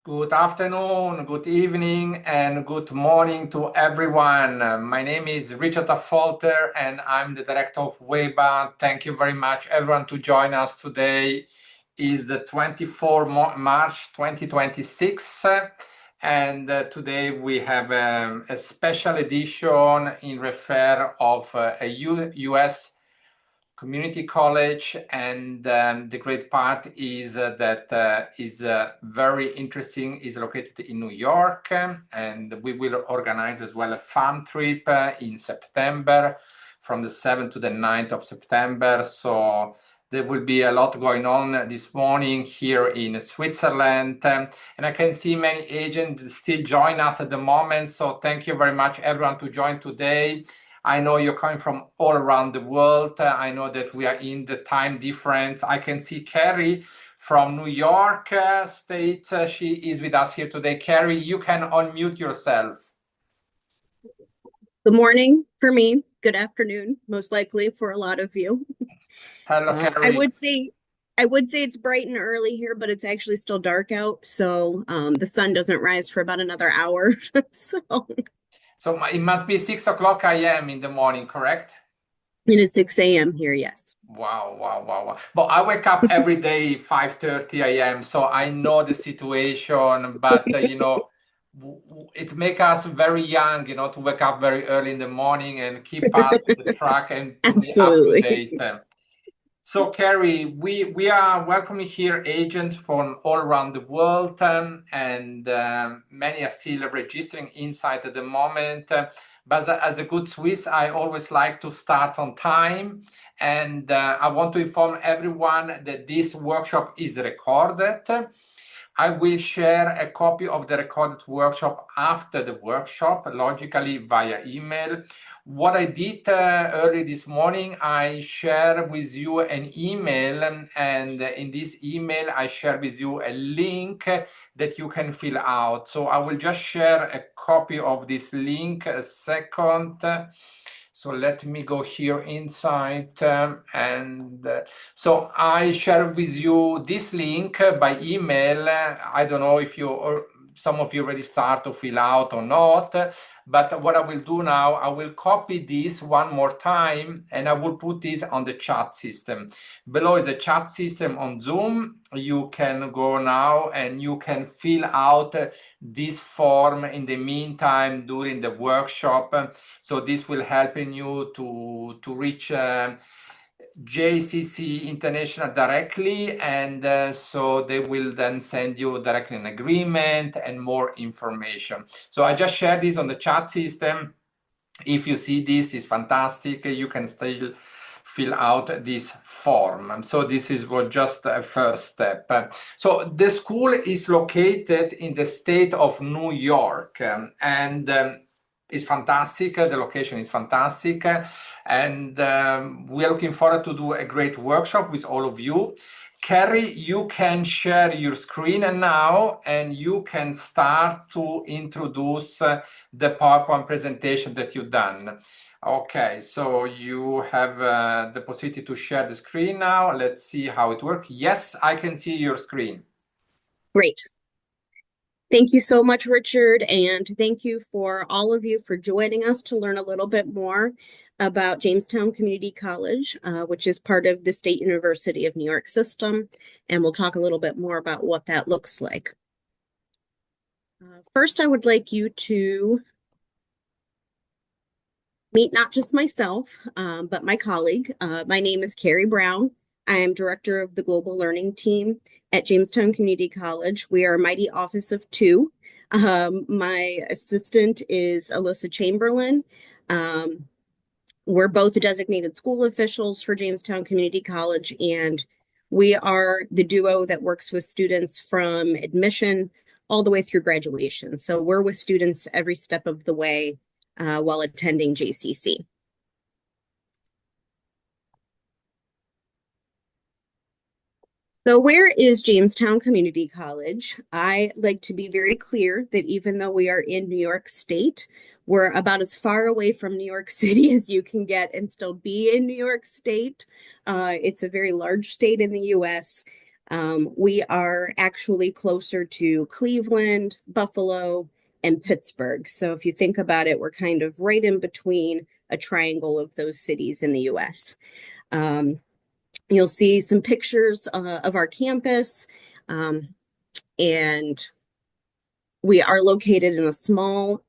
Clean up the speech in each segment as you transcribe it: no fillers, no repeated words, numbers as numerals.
Good afternoon, good evening, and good morning to everyone. My name is Richard Affolter, and I'm the director of WEBA. Thank you very much, everyone, to join us today. Is the 24th March 2026, and today we have a special edition in refer of a U.S. community college, and the great part is that is very interesting, is located in New York, and we will organize as well a farm trip in September from the 7th to the 9th of September. So there will be a lot going on this morning here in Switzerland, and I can see many agents still join us at the moment. So thank you very much, everyone, to join today. I know you're coming from all around the world. I know that we are in the time difference. I can see Carrie from New York State. She is with us here today. Carrie, you can unmute yourself. Good morning for me. Good afternoon, most likely for a lot of you. Hello, Carrie. I would say it's bright and early here, but it's actually still dark out. So the sun doesn't rise for about another hour. So it must be 6 o'clock a.m. in the morning, correct? It is 6 a.m. here, yes. Wow. But I wake up every day 5:30 a.m. So I know the situation, but it makes us very young, to wake up very early in the morning and keep us on the track and to be up to date. So, Carrie, we are welcoming here agents from all around the world, and many are still registering inside at the moment. But as a good Swiss, I always like to start on time. And I want to inform everyone that this workshop is recorded. I will share a copy of the recorded workshop after the workshop, logically via email. What I did early this morning, I share with you an email, and in this email, I share with you a link that you can fill out. So I will just share a copy of this link, a second. So let me go here inside, so I share with you this link by email. I don't know if you or some of you already start to fill out or not, but what I will do now, I will copy this one more time and I will put this on the chat system. Below is a chat system on Zoom. You can go now and you can fill out this form in the meantime during the workshop. So this will help you to reach JCC International directly, and so they will then send you directly an agreement and more information. So I just shared this on the chat system. If you see this is fantastic, you can still fill out this form. So this is just a first step. So the school is located in the state of New York, and it's fantastic. The location is fantastic, and we are looking forward to do a great workshop with all of you. Carrie, you can share your screen now, and you can start to introduce the PowerPoint presentation that you've done. Okay, so you have the possibility to share the screen now. Let's see how it works. Yes, I can see your screen. Great. Thank you so much, Richard, and thank you for all of you for joining us to learn a little bit more about Jamestown Community College, which is part of the State University of New York system, and we'll talk a little bit more about what that looks like. First, I would like you to meet not just myself, but my colleague. My name is Carrie Brown. I am director of the Global Learning Team at Jamestown Community College. We are a mighty office of two. My assistant is Alyssa Chamberlain. We're both designated school officials for Jamestown Community College, and we are the duo that works with students from admission all the way through graduation. So we're with students every step of the way while attending JCC. So where is Jamestown Community College? I like to be very clear that even though we are in New York State, we're about as far away from New York City as you can get and still be in New York State. It's a very large state in the US. We are actually closer to Cleveland, Buffalo, and Pittsburgh. So if you think about it, we're kind of right in between a triangle of those cities in the US. Um, you'll see some pictures of our campus, and we are located in a small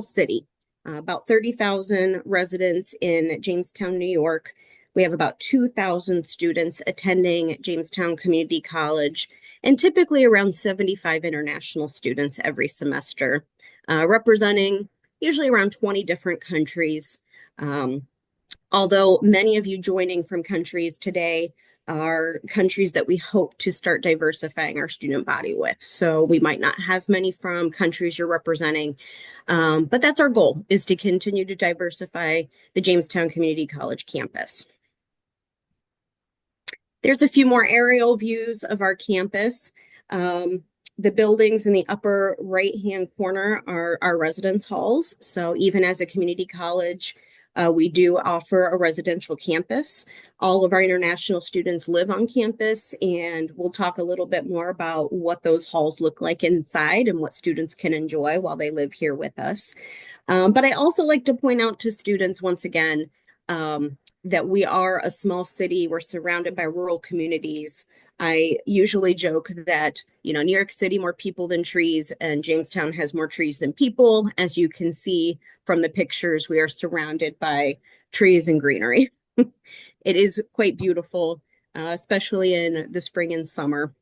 city, about 30,000 residents in Jamestown, New York. We have about 2,000 students attending Jamestown Community College, and typically around 75 international students every semester, representing usually around 20 different countries. Um, Although many of you joining from countries today are countries that we hope to start diversifying our student body with. So we might not have many from countries you're representing, but that's our goal, is to continue to diversify the Jamestown Community College campus. There's a few more aerial views of our campus. The buildings in the upper right-hand corner are our residence halls. So even as a community college, we do offer a residential campus. All of our international students live on campus, and we'll talk a little bit more about what those halls look like inside and what students can enjoy while they live here with us. But I also like to point out to students once again, that we are a small city. We're surrounded by rural communities. I usually joke that, New York City, more people than trees, and Jamestown has more trees than people. As you can see from the pictures, we are surrounded by trees and greenery. It is quite beautiful, especially in the spring and summer,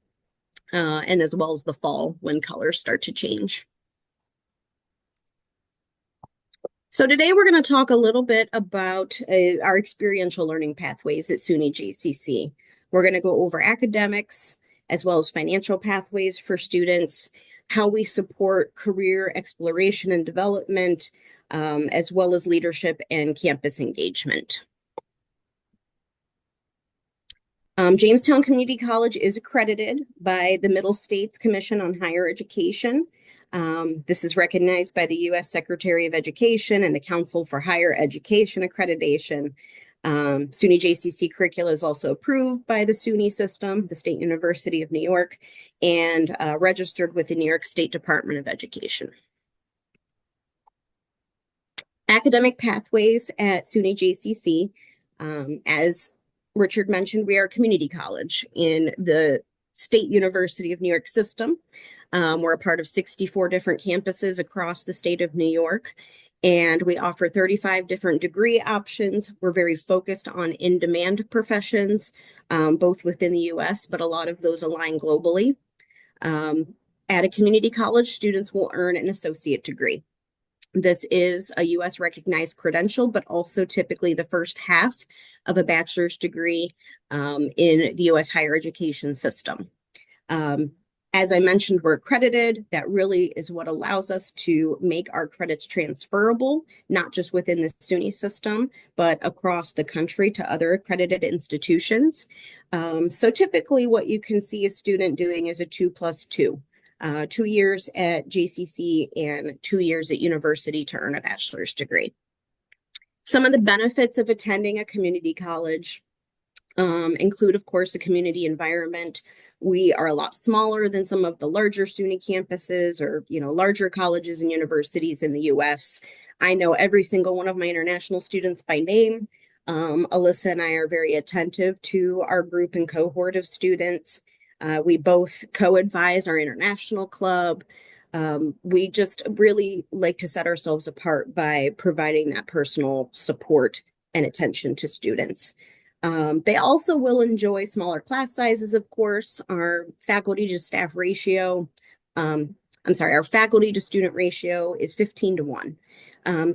and as well as the fall when colors start to change. So today we're going to talk a little bit about our experiential learning pathways at SUNY JCC. We're going to go over academics as well as financial pathways for students, how we support career exploration and development, as well as leadership and campus engagement. Jamestown Community College is accredited by the Middle States Commission on Higher Education. This is recognized by the U.S. Secretary of Education and the Council for Higher Education Accreditation. SUNY JCC curricula is also approved by the SUNY system, the State University of New York, and registered with the New York State Department of Education. Academic pathways at SUNY JCC. As Richard mentioned, we are a community college in the State University of New York system. We're a part of 64 different campuses across the state of New York, and we offer 35 different degree options. We're very focused on in-demand professions, both within the US, but a lot of those align globally. At a community college, students will earn an associate degree. This is a US recognized credential, but also typically the first half of a bachelor's degree in the US higher education system. As I mentioned, we're accredited. That really is what allows us to make our credits transferable, not just within the SUNY system, but across the country to other accredited institutions. So typically what you can see a student doing is a 2+2. 2 years at JCC and 2 years at university to earn a bachelor's degree. Some of the benefits of attending a community college include, of course, a community environment. We are a lot smaller than some of the larger SUNY campuses or, larger colleges and universities in the US. I know every single one of my international students by name. Alyssa and I are very attentive to our group and cohort of students. We both co-advise our international club. We just really like to set ourselves apart by providing that personal support and attention to students. They also will enjoy smaller class sizes, of course. Our faculty to staff ratio, our faculty to student ratio is 15:1.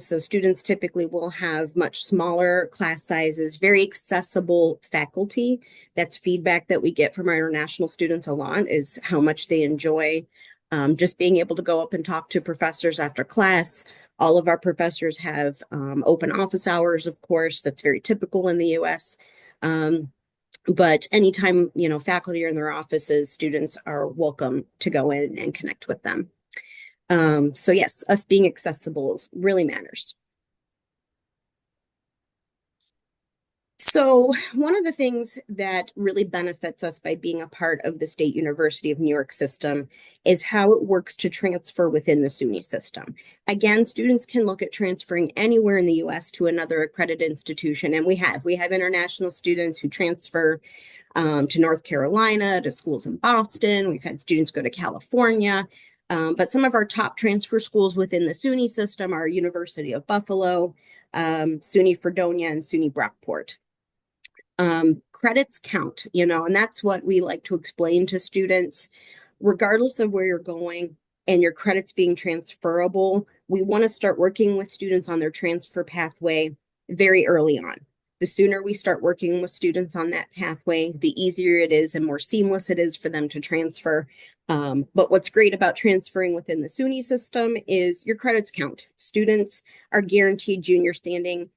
So students typically will have much smaller class sizes, very accessible faculty. That's feedback that we get from our international students a lot, is how much they enjoy just being able to go up and talk to professors after class. All of our professors have open office hours, of course. That's very typical in the US. But anytime, faculty are in their offices, students are welcome to go in and connect with them. So yes, us being accessible really matters. So, one of the things that really benefits us by being a part of the State University of New York system is how it works to transfer within the SUNY system. Again, students can look at transferring anywhere in the US to another accredited institution, and we have international students who transfer to North Carolina, to schools in Boston. We've had students go to California. But some of our top transfer schools within the SUNY system are University of Buffalo, SUNY Fredonia, and SUNY Brockport. Credits count, and that's what we like to explain to students. Regardless of where you're going and your credits being transferable, we want to start working with students on their transfer pathway very early on. The sooner we start working with students on that pathway, the easier it is and more seamless it is for them to transfer. But what's great about transferring within the SUNY system is your credits count. Students are guaranteed junior standing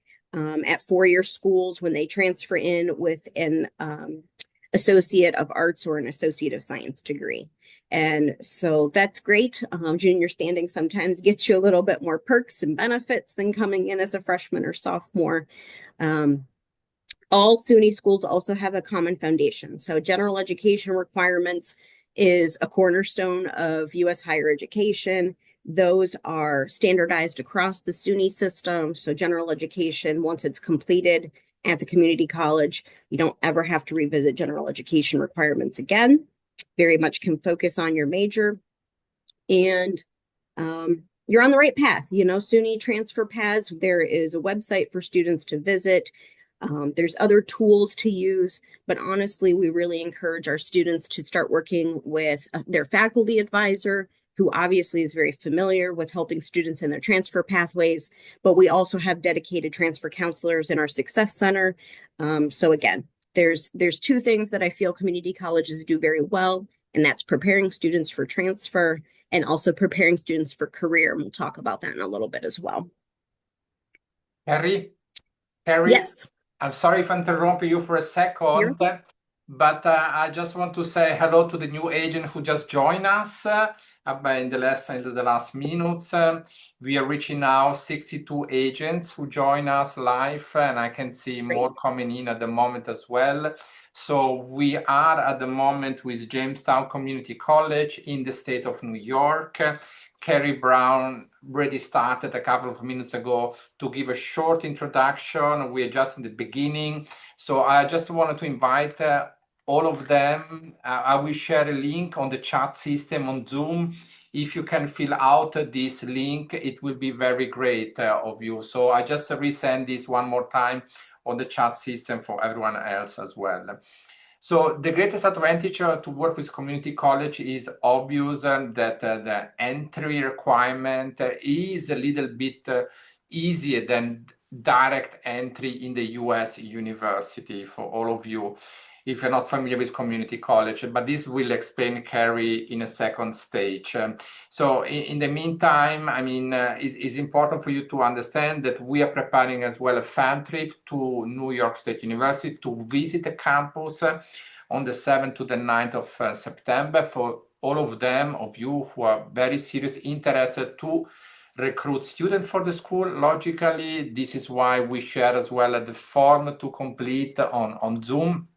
at four-year schools when they transfer in with an Associate of Arts or an Associate of Science degree. And so that's great. Junior standing sometimes gets you a little bit more perks and benefits than coming in as a freshman or sophomore. All SUNY schools also have a common foundation. So general education requirements is a cornerstone of U.S. higher education. Those are standardized across the SUNY system. So general education, once it's completed at the community college, you don't ever have to revisit general education requirements again. Very much can focus on your major. And you're on the right path. SUNY transfer paths, there is a website for students to visit. There's other tools to use, but honestly, we really encourage our students to start working with their faculty advisor, who obviously is very familiar with helping students in their transfer pathways, but we also have dedicated transfer counselors in our Success Center. So again, there's two things that I feel community colleges do very well, and that's preparing students for transfer and also preparing students for career. And we'll talk about that in a little bit as well. Harry, Yes. I'm sorry if I interrupt you for a second, but I just want to say hello to the new agent who just joined us in the last minutes. We are reaching now 62 agents who join us live, and I can see more coming in at the moment as well. So we are at the moment with Jamestown Community College in the state of New York. Carrie Brown already started a couple of minutes ago to give a short introduction. We're just in the beginning. So I just wanted to invite all of them. I will share a link on the chat system on Zoom. If you can fill out this link, it will be very great of you. So I just resend this one more time on the chat system for everyone else as well. So the greatest advantage to work with community college is obvious that the entry requirement is a little bit easier than direct entry in the US university for all of you, if you're not familiar with community college, but this will explain Carrie in a second stage. So in the meantime, I mean, it's important for you to understand that we are preparing as well a fan trip to New York State University to visit the campus on the 7th to the 9th of September for all of you who are very serious, interested to recruit students for the school. Logically, this is why we share as well the form to complete on Zoom.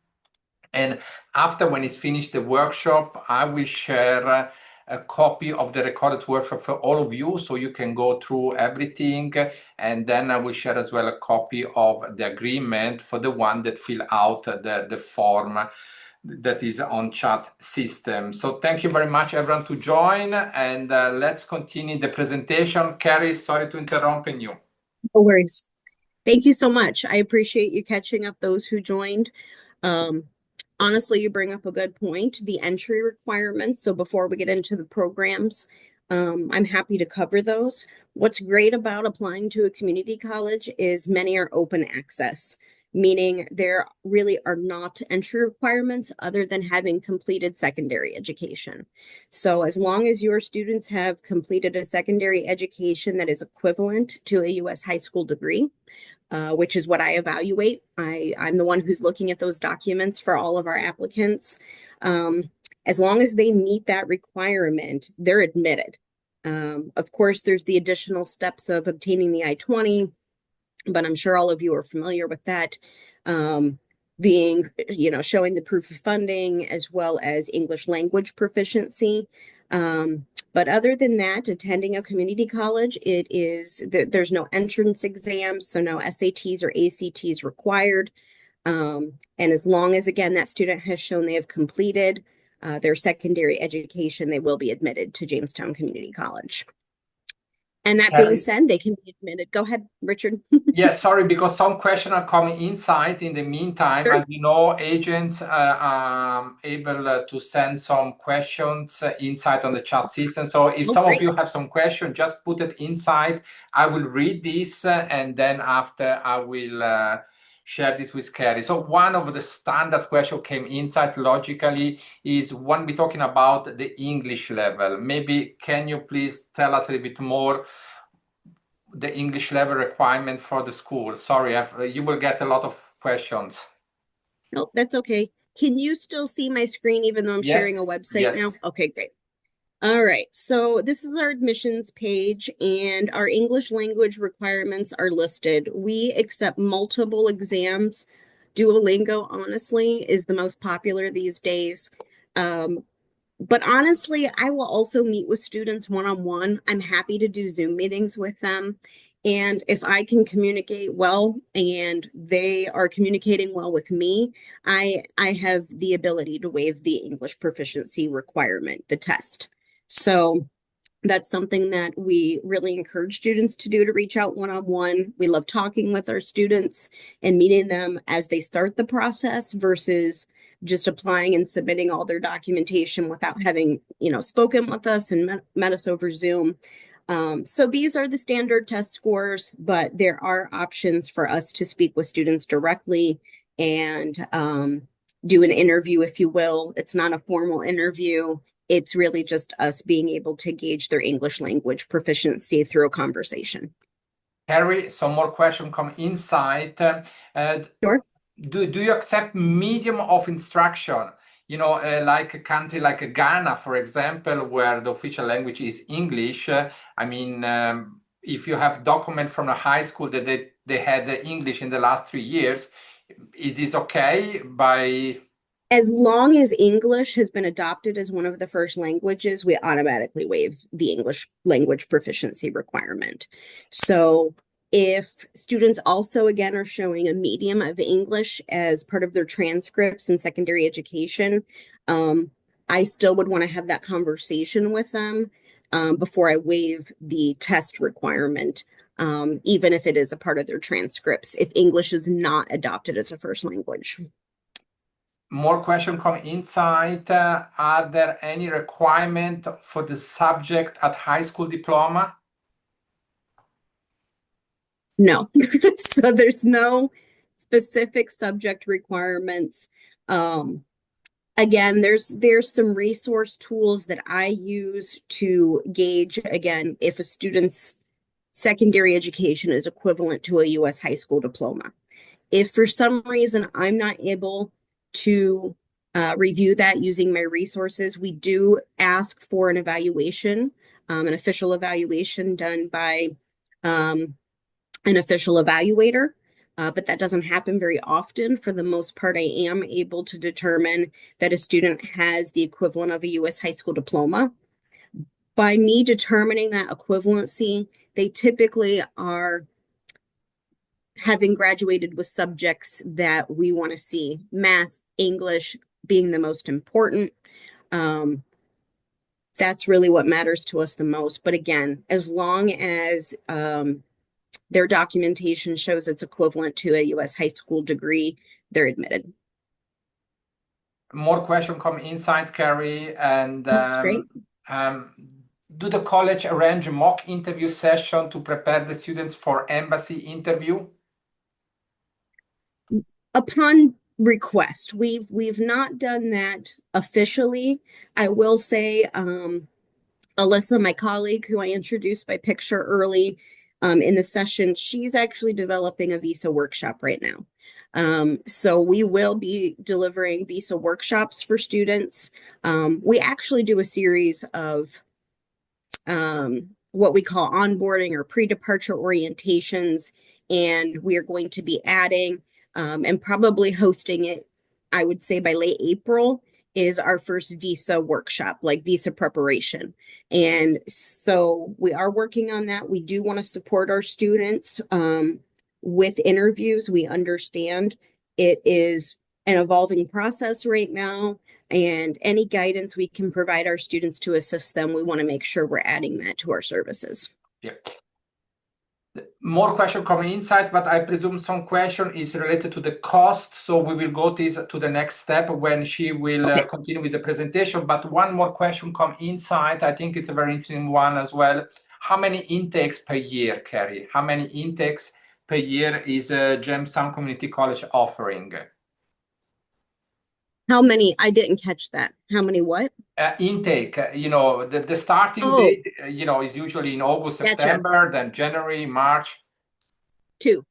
And after, when it's finished the workshop, I will share a copy of the recorded workshop for all of you, so you can go through everything. And then I will share as well a copy of the agreement for the one that fill out the form that is on chat system. So thank you very much, everyone, to join. And let's continue the presentation. Carrie, sorry to interrupt you. No worries. Thank you so much. I appreciate you catching up those who joined. Honestly, you bring up a good point, the entry requirements. So before we get into the programs, I'm happy to cover those. What's great about applying to a community college is many are open access, meaning there really are not entry requirements other than having completed secondary education. So as long as your students have completed a secondary education that is equivalent to a U.S. high school degree, which is what I evaluate. I'm the one who's looking at those documents for all of our applicants. As long as they meet that requirement, they're admitted. Of course, there's the additional steps of obtaining the I-20, but I'm sure all of you are familiar with that. Um, being, showing the proof of funding as well as English language proficiency. But other than that, attending a community college, there's no entrance exams, so no SATs or ACTs required. And as long as, again, that student has shown they have completed their secondary education, they will be admitted to Jamestown Community College. And that being Carrie, said, they can be admitted. Go ahead, Richard. yes, sorry, because some questions are coming inside in the meantime. Sure. As you know, agents are able to send some questions inside on the chat system. So if Oh, some of great. you have some question, just put it inside. I will read this and then after I will share this with Carrie. So one of the standard questions came inside logically is when we're talking about the English level. Maybe can you please tell us a little bit more the English level requirement for the school? Sorry, you will get a lot of questions. No, that's okay. Can you still see my screen even though I'm sharing a Yes, website now? yes. Okay, great. All right, so this is our admissions page, and our English language requirements are listed. We accept multiple exams. Duolingo, honestly, is the most popular these days. Um, but honestly, I will also meet with students one-on-one. I'm happy to do Zoom meetings with them. And if I can communicate well and they are communicating well with me, I have the ability to waive the English proficiency requirement, the test. So that's something that we really encourage students to do, to reach out one-on-one. We love talking with our students and meeting them as they start the process versus just applying and submitting all their documentation without having, spoken with us and met us over Zoom. So these are the standard test scores, but there are options for us to speak with students directly and do an interview, if you will. It's not a formal interview. It's really just us being able to gauge their English language proficiency through a conversation. Harry, some more questions come inside. Uh, Sure. do you accept medium of instruction? Like a country like Ghana, for example, where the official language is English. If you have document from a high school that they had the English in the last 3 years, is this okay by? As long as English has been adopted as one of the first languages, we automatically waive the English language proficiency requirement. So if students also, again, are showing a medium of English as part of their transcripts in secondary education, I still would want to have that conversation with them before I waive the test requirement, even if it is a part of their transcripts, if English is not adopted as a first language. More question come inside. Are there any requirement for the subject at high school diploma? No. So there's no specific subject requirements. Again, there's some resource tools that I use to gauge, again, if a student's secondary education is equivalent to a US high school diploma. If for some reason I'm not able to review that using my resources, we do ask for an evaluation, an official evaluation done by an official evaluator. But that doesn't happen very often. For the most part, I am able to determine that a student has the equivalent of a US high school diploma. By me determining that equivalency, they typically are having graduated with subjects that we want to see, math, English being the most important. That's really what matters to us the most. But again, as long as their documentation shows it's equivalent to a US high school degree, they're admitted. More question come inside, Carrie, and That's great. um, do the college arrange a mock interview session to prepare the students for embassy interview? Upon request, we've not done that officially. I will say, Alyssa, my colleague, who I introduced by picture early in the session, she's actually developing a visa workshop right now. So we will be delivering visa workshops for students. We actually do a series of what we call onboarding or pre-departure orientations and we are going to be adding and probably hosting it, I would say by late April, is our first visa workshop, like visa preparation. And so we are working on that. We do want to support our students with interviews. We understand it is an evolving process right now, and any guidance we can provide our students to assist them, we want to make sure we're adding that to our services. Yeah. More question coming inside, but I presume some question is related to the cost. So we will go to the next step when she will continue with the presentation. But one more question come inside. I think it's a very interesting one as well. How many intakes per year, Carrie? How many intakes per year is Jamestown Community College offering? How many? I didn't catch that. How many what? Intake, the starting date, is usually in August, Gotcha. September, then January, March. Two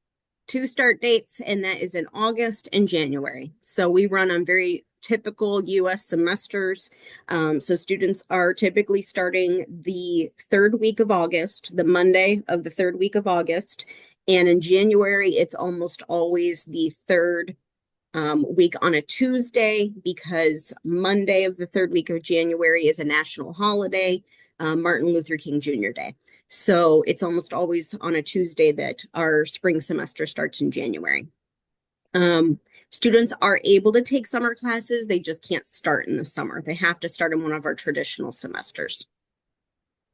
start dates, and that is in August and January. So we run on very typical US semesters. So students are typically starting the third week of August, the Monday of the third week of August. And in January, it's almost always the third week on a Tuesday, because Monday of the third week of January is a national holiday, Martin Luther King Jr. Day. So it's almost always on a Tuesday that our spring semester starts in January. Students are able to take summer classes. They just can't start in the summer. They have to start in one of our traditional semesters.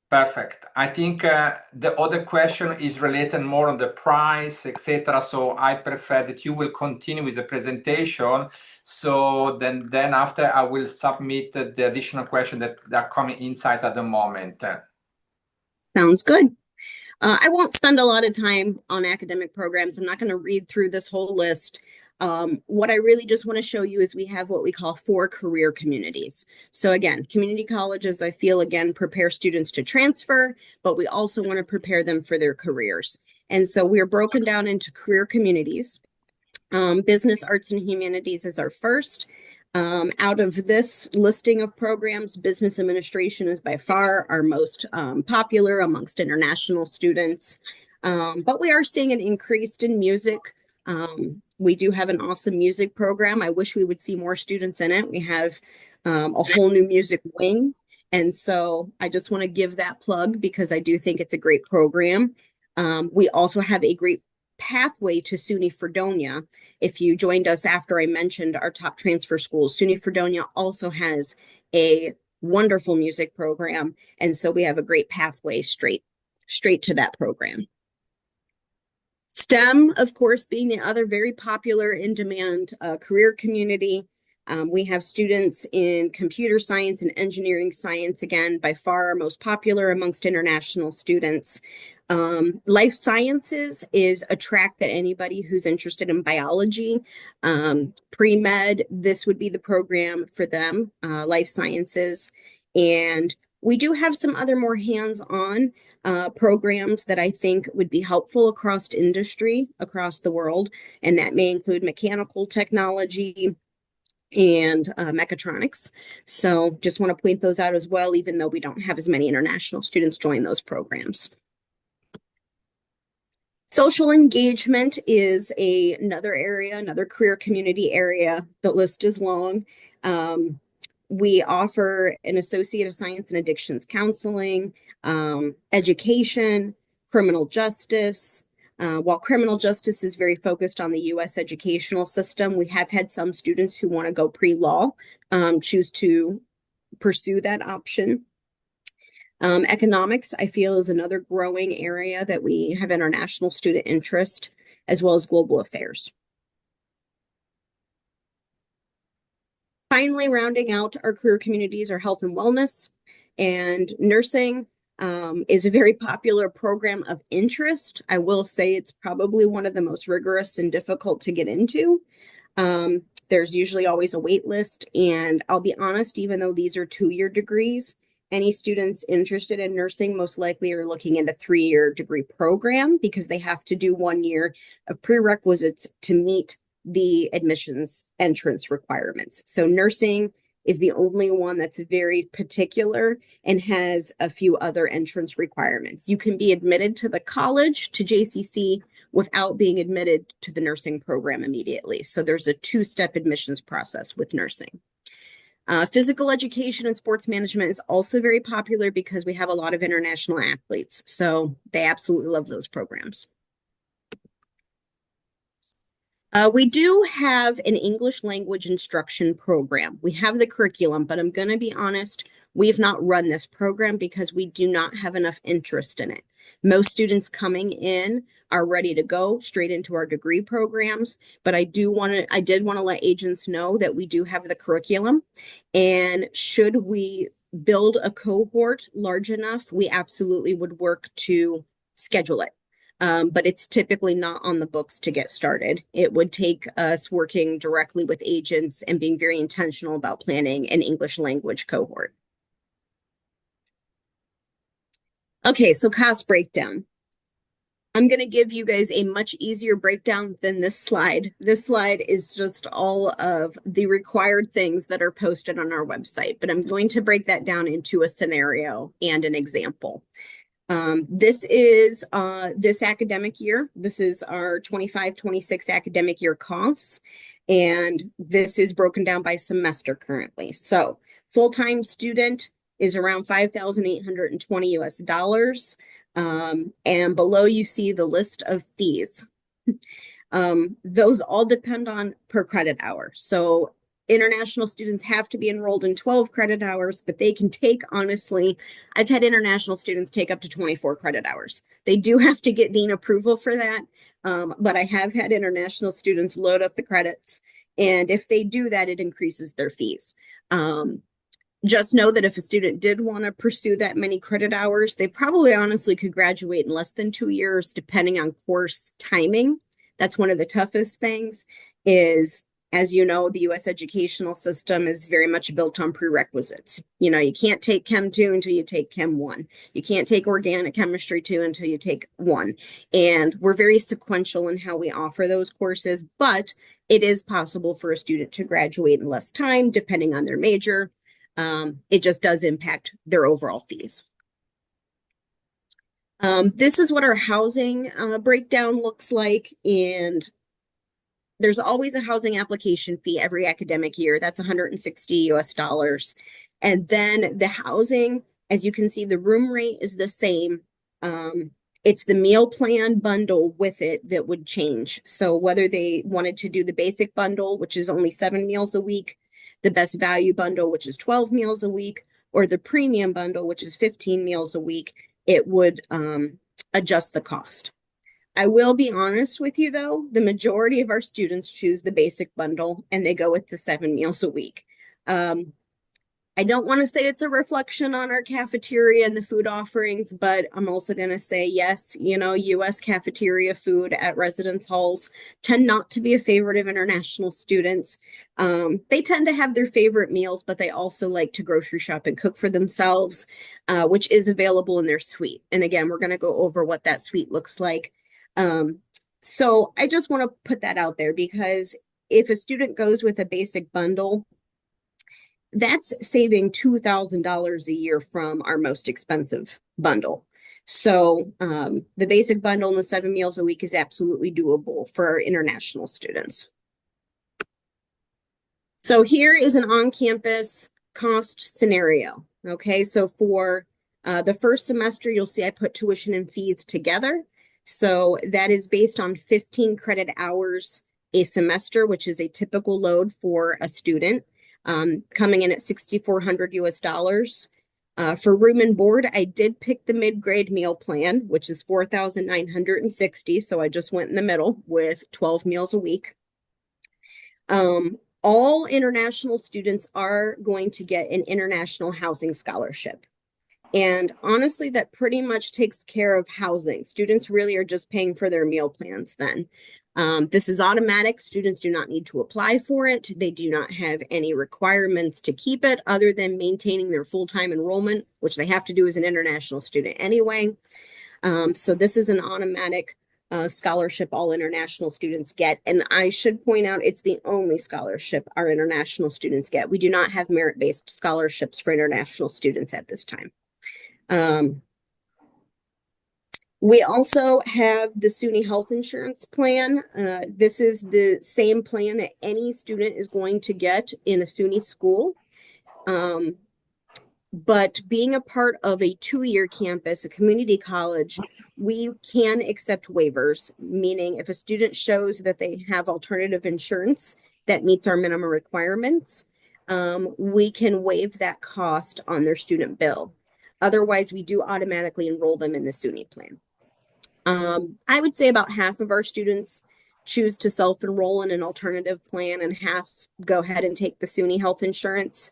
Perfect. I think the other question is related more on the price, etc. So I prefer that you will continue with the presentation. So then after I will submit the additional questions that are coming inside at the moment. Sounds good. I won't spend a lot of time on academic programs. I'm not going to read through this whole list. What I really just want to show you is we have what we call 4 career communities. So again, community colleges, I feel, again, prepare students to transfer, but we also want to prepare them for their careers. And so we're broken down into career communities. Business, arts, and humanities is our first. Out of this listing of programs, business administration is by far our most popular amongst international students. But we are seeing an increase in music. We do have an awesome music program. I wish we would see more students in it. We have a whole new music wing. And so I just want to give that plug because I do think it's a great program. We also have a great pathway to SUNY Fredonia. If you joined us after I mentioned our top transfer schools, SUNY Fredonia also has a wonderful music program. And so we have a great pathway straight to that program. STEM, of course, being the other very popular in-demand career community. We have students in computer science and engineering science, again, by far our most popular amongst international students. Life sciences is a track that anybody who's interested in biology, pre-med, this would be the program for them, life sciences. And we do have some other more hands-on programs that I think would be helpful across industry, across the world. And that may include mechanical technology and mechatronics. So just want to point those out as well, even though we don't have as many international students join those programs. Social engagement is another area, another career community area. The list is long. We offer an Associate of Science and Addictions Counseling, education, criminal justice. While criminal justice is very focused on the U.S. educational system, we have had some students who want to go pre-law choose to pursue that option. Economics, I feel, is another growing area that we have international student interest, as well as global affairs. Finally, rounding out our career communities are health and wellness, and nursing is a very popular program of interest. I will say it's probably one of the most rigorous and difficult to get into. There's usually always a wait list, and I'll be honest, even though these are 2-year degrees, any students interested in nursing most likely are looking at a 3-year degree program because they have to do 1 year of prerequisites to meet the admissions entrance requirements. So nursing is the only one that's very particular and has a few other entrance requirements. You can be admitted to the college, to JCC, without being admitted to the nursing program immediately. So there's a two-step admissions process with nursing. Physical education and sports management is also very popular because we have a lot of international athletes. So they absolutely love those programs. We do have an English language instruction program. We have the curriculum, but I'm going to be honest, we've not run this program because we do not have enough interest in it. Most students coming in are ready to go straight into our degree programs, but I did want to let agents know that we do have the curriculum, and should we build a cohort large enough, we absolutely would work to schedule it. But it's typically not on the books to get started. It would take us working directly with agents and being very intentional about planning an English language cohort. Okay, so cost breakdown. I'm going to give you guys a much easier breakdown than this slide. This slide is just all of the required things that are posted on our website, but I'm going to break that down into a scenario and an example. This is this academic year. This is our 25-26 academic year costs, and this is broken down by semester currently. So full-time student is around $5,820 US. And below you see the list of fees. Those all depend on per credit hour. So international students have to be enrolled in 12 credit hours, but they can take, honestly, I've had international students take up to 24 credit hours. They do have to get dean approval for that, but I have had international students load up the credits, and if they do that, it increases their fees. Just know that if a student did want to pursue that many credit hours, they probably honestly could graduate in less than 2 years, depending on course timing. That's one of the toughest things is, as you know, the U.S. educational system is very much built on prerequisites. You know, you can't take Chem 2 until you take Chem 1. You can't take Organic Chemistry 2 until you take 1. And we're very sequential in how we offer those courses, but it is possible for a student to graduate in less time, depending on their major. It just does impact their overall fees. This is what our housing breakdown looks like, and there's always a housing application fee every academic year. That's $160 US. And then the housing, as you can see, the room rate is the same. It's the meal plan bundle with it that would change. So whether they wanted to do the basic bundle, which is only 7 meals a week, the best value bundle, which is 12 meals a week, or the premium bundle, which is 15 meals a week, it would adjust the cost. I will be honest with you, though, the majority of our students choose the basic bundle and they go with the 7 meals a week. I don't want to say it's a reflection on our cafeteria and the food offerings, but I'm also going to say, yes, you know, U.S. cafeteria food at residence halls tend not to be a favorite of international students. They tend to have their favorite meals, but they also like to grocery shop and cook for themselves, which is available in their suite. And again, we're going to go over what that suite looks like. So I just want to put that out there, because if a student goes with a basic bundle, that's saving $2,000 a year from our most expensive bundle. So the basic bundle and the 7 meals a week is absolutely doable for our international students. So here is an on-campus cost scenario. Okay, so for the first semester, you'll see I put tuition and fees together. So that is based on 15 credit hours a semester, which is a typical load for a student. Coming in at $6,400 US. For room and board, I did pick the mid-grade meal plan, which is $4,960. So I just went in the middle with 12 meals a week. All international students are going to get an international housing scholarship. And honestly, that pretty much takes care of housing. Students really are just paying for their meal plans then. This is automatic. Students do not need to apply for it. They do not have any requirements to keep it other than maintaining their full-time enrollment, which they have to do as an international student anyway. So this is an automatic scholarship all international students get. And I should point out, it's the only scholarship our international students get. We do not have merit-based scholarships for international students at this time. We also have the SUNY health insurance plan. This is the same plan that any student is going to get in a SUNY school. But being a part of a 2-year campus, a community college, we can accept waivers, meaning if a student shows that they have alternative insurance that meets our minimum requirements, we can waive that cost on their student bill. Otherwise, we do automatically enroll them in the SUNY plan. I would say about half of our students choose to self-enroll in an alternative plan and half go ahead and take the SUNY health insurance.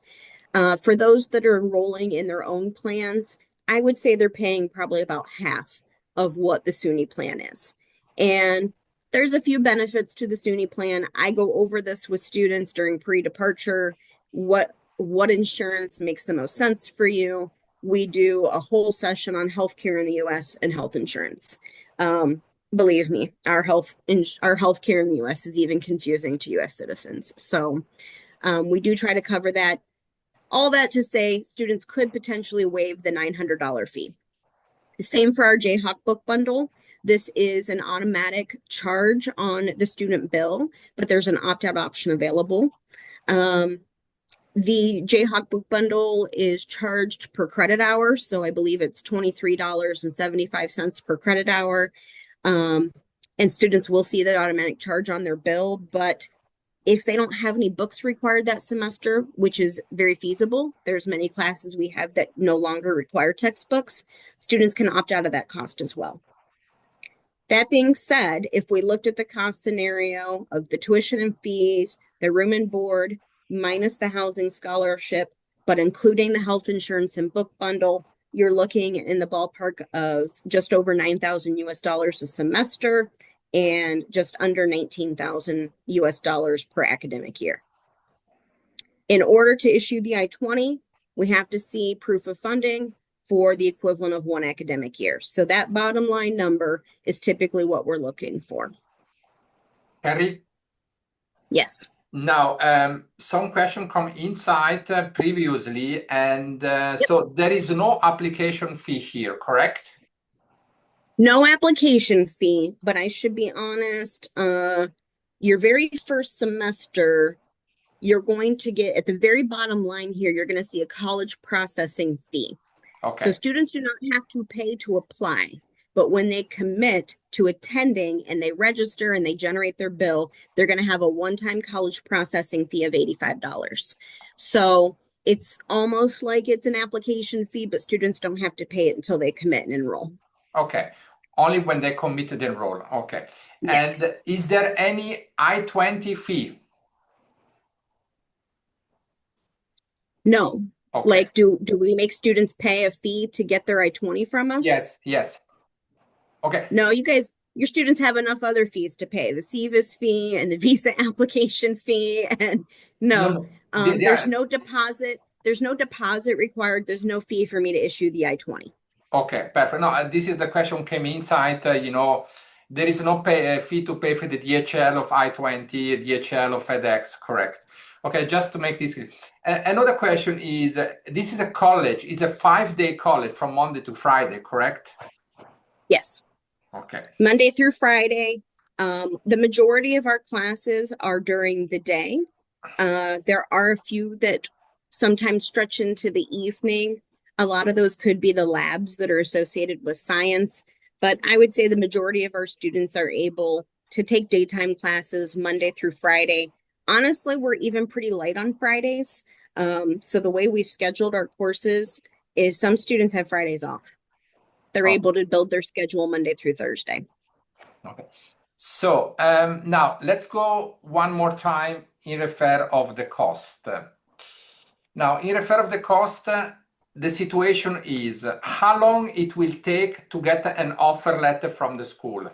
For those that are enrolling in their own plans, I would say they're paying probably about half of what the SUNY plan is. And there's a few benefits to the SUNY plan. I go over this with students during pre-departure. What insurance makes the most sense for you? We do a whole session on healthcare in the US and health insurance. Believe me, our healthcare in the US is even confusing to US citizens. So we do try to cover that. All that to say, students could potentially waive the $900 fee. Same for our Jayhawk book bundle. This is an automatic charge on the student bill, but there's an opt-out option available. The Jayhawk book bundle is charged per credit hour, so I believe it's $23.75 per credit hour. And students will see the automatic charge on their bill, but if they don't have any books required that semester, which is very feasible, there's many classes we have that no longer require textbooks, students can opt out of that cost as well. That being said, if we looked at the cost scenario of the tuition and fees, the room and board, minus the housing scholarship, but including the health insurance and book bundle, you're looking in the ballpark of just over $9,000 a semester and just under $19,000 per academic year. In order to issue the I-20, we have to see proof of funding for the equivalent of 1 academic year. So that bottom line number is typically what we're looking for. Carrie? Yes. Now, some question come inside previously, and so there is no application fee here, correct? No application fee, but I should be honest, your very first semester, you're going to get at the very bottom line here, you're going to see a college processing fee. Okay. So students do not have to pay to apply, but when they commit to attending and they register and they generate their bill, they're going to have a one-time college processing fee of $85. So it's almost like it's an application fee, but students don't have to pay it until they commit and enroll. Okay. Only when they committed enroll. Okay. Yes. And is there any I-20 fee? No. Okay. Like, do we make students pay a fee to get their I-20 from us? Yes. Okay. No, your students have enough other fees to pay, the CVIS fee and the visa application fee. And no, there's no deposit. There's no deposit required. There's no fee for me to issue the I-20. Okay, perfect. No, this is the question came inside, there is no fee to pay for the DHL of I-20, DHL of FedEx, correct? Okay, just to make this clear. Another question is, this is a college, it's a 5-day college from Monday to Friday, correct? Yes. Okay. Monday through Friday. The majority of our classes are during the day. There are a few that sometimes stretch into the evening. A lot of those could be the labs that are associated with science, but I would say the majority of our students are able to take daytime classes Monday through Friday. Honestly, we're even pretty light on Fridays. So the way we've scheduled our courses is some students have Fridays off. They're able to build their schedule Monday through Thursday. Okay. So now let's go one more time in refer of the cost. Now, in refer of the cost, the situation is how long it will take to get an offer letter from the school.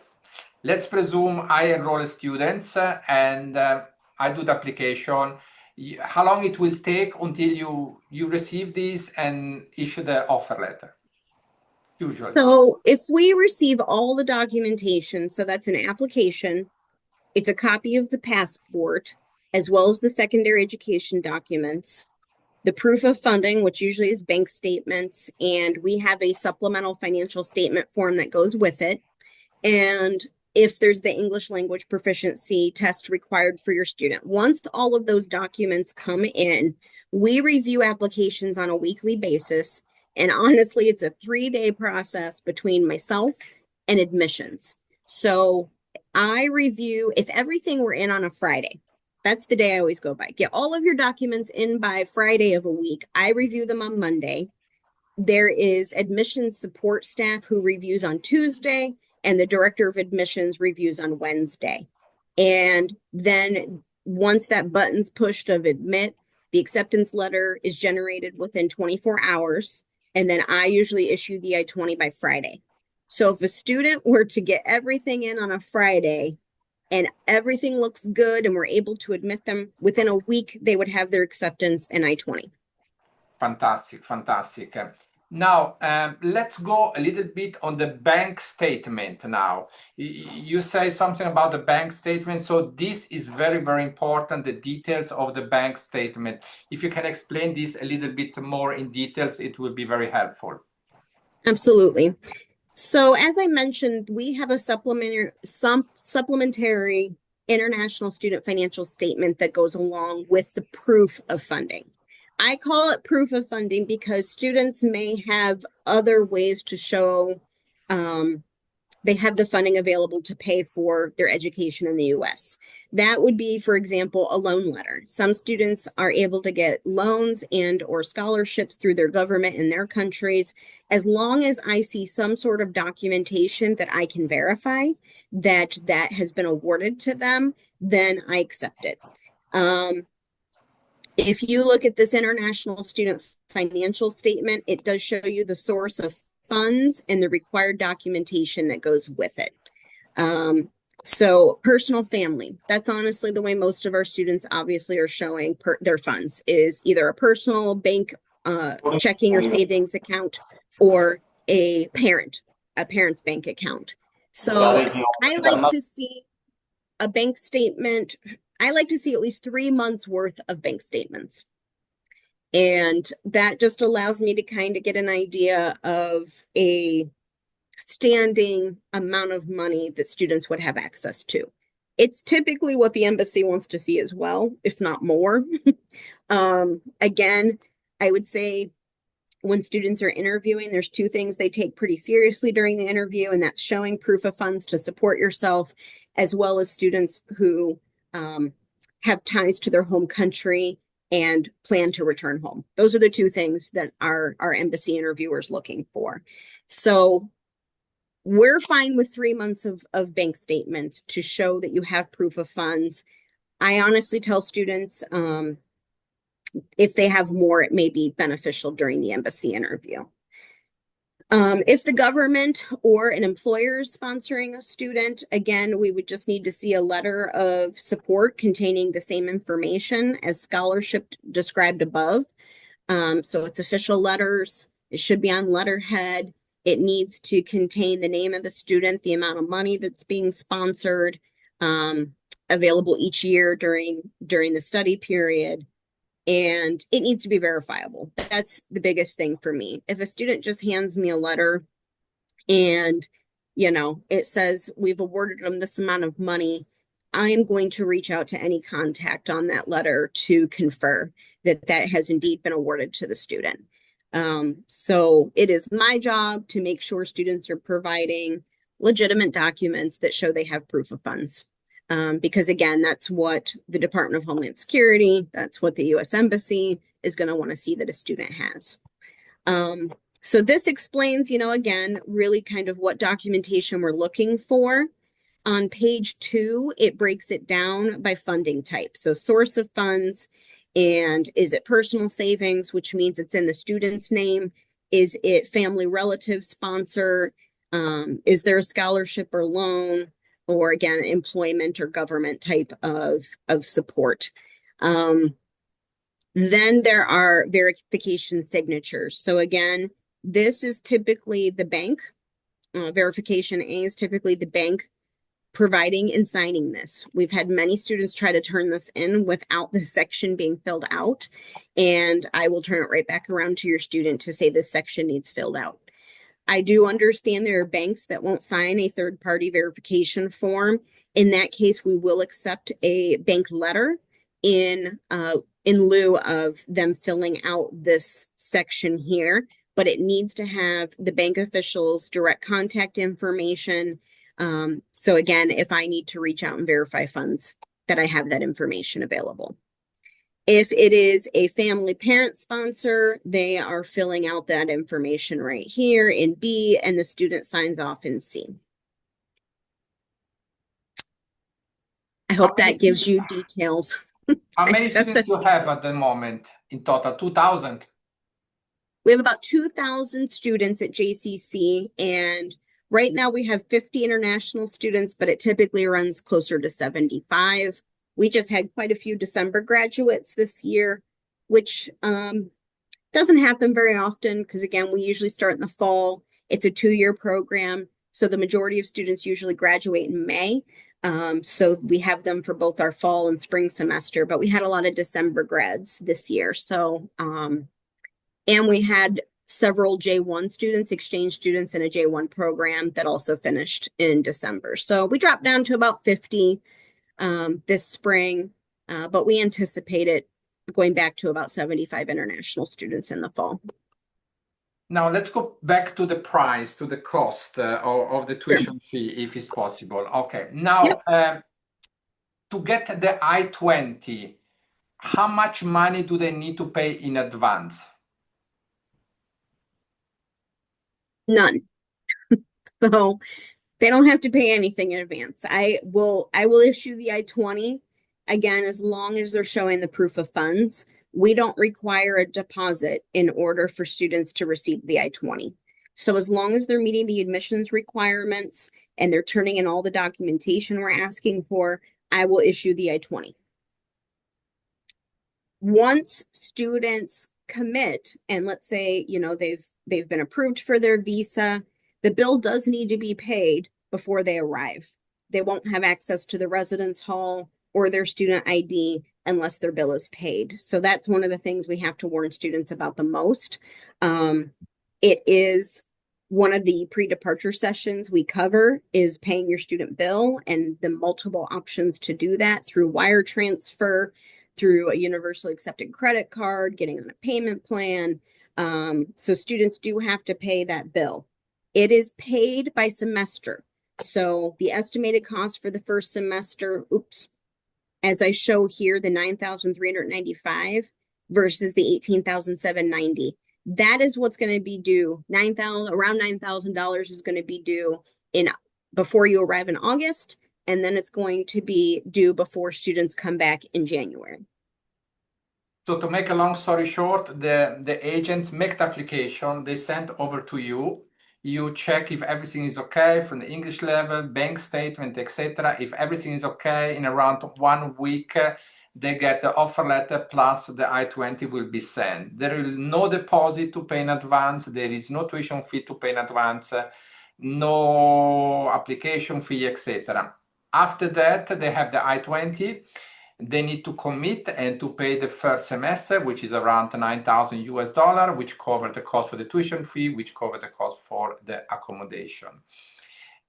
Let's presume I enroll students and I do the application. How long it will take until you receive this and issue the offer letter? Usually. So if we receive all the documentation, so that's an application, it's a copy of the passport, as well as the secondary education documents. the proof of funding, which usually is bank statements, and we have a supplemental financial statement form that goes with it. And if there's the English language proficiency test required for your student. Once all of those documents come in, we review applications on a weekly basis. And honestly, it's a 3-day process between myself and admissions. So I review, if everything were in on a Friday, that's the day I always go by. Get all of your documents in by Friday of a week. I review them on Monday. There is admissions support staff who reviews on Tuesday, and the director of admissions reviews on Wednesday. And then once that button's pushed of admit, the acceptance letter is generated within 24 hours. And then I usually issue the I-20 by Friday. So if a student were to get everything in on a Friday and everything looks good and we're able to admit them within a week, they would have their acceptance and I-20. Fantastic, fantastic. Now, let's go a little bit on the bank statement now. You say something about the bank statement. So this is very, very important, the details of the bank statement. If you can explain this a little bit more in details, it will be very helpful. Absolutely. So as I mentioned, we have a supplementary international student financial statement that goes along with the proof of funding. I call it proof of funding because students may have other ways to show they have the funding available to pay for their education in the US. That would be, for example, a loan letter. Some students are able to get loans and or scholarships through their government in their countries. As long as I see some sort of documentation that I can verify that that has been awarded to them, then I accept it. If you look at this international student financial statement, it does show you the source of funds and the required documentation that goes with it. So personal family, that's honestly the way most of our students obviously are showing their funds is either a personal bank checking or savings account or a parent's bank account. So I like to see a bank statement. I like to see at least 3 months worth of bank statements. And that just allows me to kind of get an idea of a standing amount of money that students would have access to. It's typically what the embassy wants to see as well, if not more. Again, I would say when students are interviewing, there's 2 things they take pretty seriously during the interview, and that's showing proof of funds to support yourself, as well as students who have ties to their home country and plan to return home. Those are the 2 things that our embassy interviewers looking for. So we're fine with 3 months of bank statements to show that you have proof of funds. I honestly tell students if they have more, it may be beneficial during the embassy interview. If the government or an employer is sponsoring a student, again, we would just need to see a letter of support containing the same information as scholarship described above. So it's official letters. It should be on letterhead. It needs to contain the name of the student, the amount of money that's being sponsored, available each year during the study period. And it needs to be verifiable. That's the biggest thing for me. If a student just hands me a letter and, it says we've awarded them this amount of money, I'm going to reach out to any contact on that letter to confer that that has indeed been awarded to the student. So it is my job to make sure students are providing legitimate documents that show they have proof of funds. Because again, that's what the Department of Homeland Security, that's what the U.S. Embassy is going to want to see that a student has. So this explains, again, really kind of what documentation we're looking for. On page 2, it breaks it down by funding type. So source of funds, and is it personal savings, which means it's in the student's name? Is it family relative sponsor? Is there a scholarship or loan? Or again, employment or government type of support. Then there are verification signatures. So again, this is typically the bank. Verification A is typically the bank providing and signing this. We've had many students try to turn this in without this section being filled out, and I will turn it right back around to your student to say this section needs filled out. I do understand there are banks that won't sign a third-party verification form. In that case, we will accept a bank letter in lieu of them filling out this section here, but it needs to have the bank officials' direct contact information. So again, if I need to reach out and verify funds, that I have that information available. If it is a family parent sponsor, they are filling out that information right here in B, and the student signs off in C. I hope that gives you details. How many students you have at the moment in total? 2,000? We have about 2,000 students at JCC, and right now we have 50 international students, but it typically runs closer to 75. We just had quite a few December graduates this year, which doesn't happen very often because, again, we usually start in the fall. It's a 2-year program, so the majority of students usually graduate in May. So we have them for both our fall and spring semester, but we had a lot of December grads this year. So, and we had several J1 students, exchange students in a J1 program that also finished in December. So we dropped down to about 50 this spring, but we anticipate it going back to about 75 international students in the fall. Now let's go back to the price, to the cost of the tuition fee, if it's possible. Okay. Now, to get the I-20, how much money do they need to pay in advance? None. So they don't have to pay anything in advance. I will issue the I-20 again, as long as they're showing the proof of funds. We don't require a deposit in order for students to receive the I-20. So as long as they're meeting the admissions requirements and they're turning in all the documentation we're asking for, I will issue the I-20. Once students commit, and let's say, you know, they've been approved for their visa, the bill does need to be paid before they arrive. They won't have access to the residence hall or their student ID unless their bill is paid. So that's one of the things we have to warn students about the most. It is one of the pre-departure sessions we cover is paying your student bill and the multiple options to do that through wire transfer, through a universally accepted credit card, getting on a payment plan. So students do have to pay that bill. It is paid by semester. So the estimated cost for the first semester, as I show here, the $9,395 versus the $18,790. That is what's going to be due. Around $9,000 is going to be due before you arrive in August, and then it's going to be due before students come back in January. So to make a long story short, the agents make the application, they send over to you. You check if everything is okay from the English level, bank statement, etc. If everything is okay, in around 1 week, they get the offer letter plus the I-20 will be sent. There is no deposit to pay in advance. There is no tuition fee to pay in advance, no application fee, etc. After that, they have the I-20. They need to commit and to pay the first semester, which is around $9,000, which cover the cost for the tuition fee, which cover the cost for the accommodation.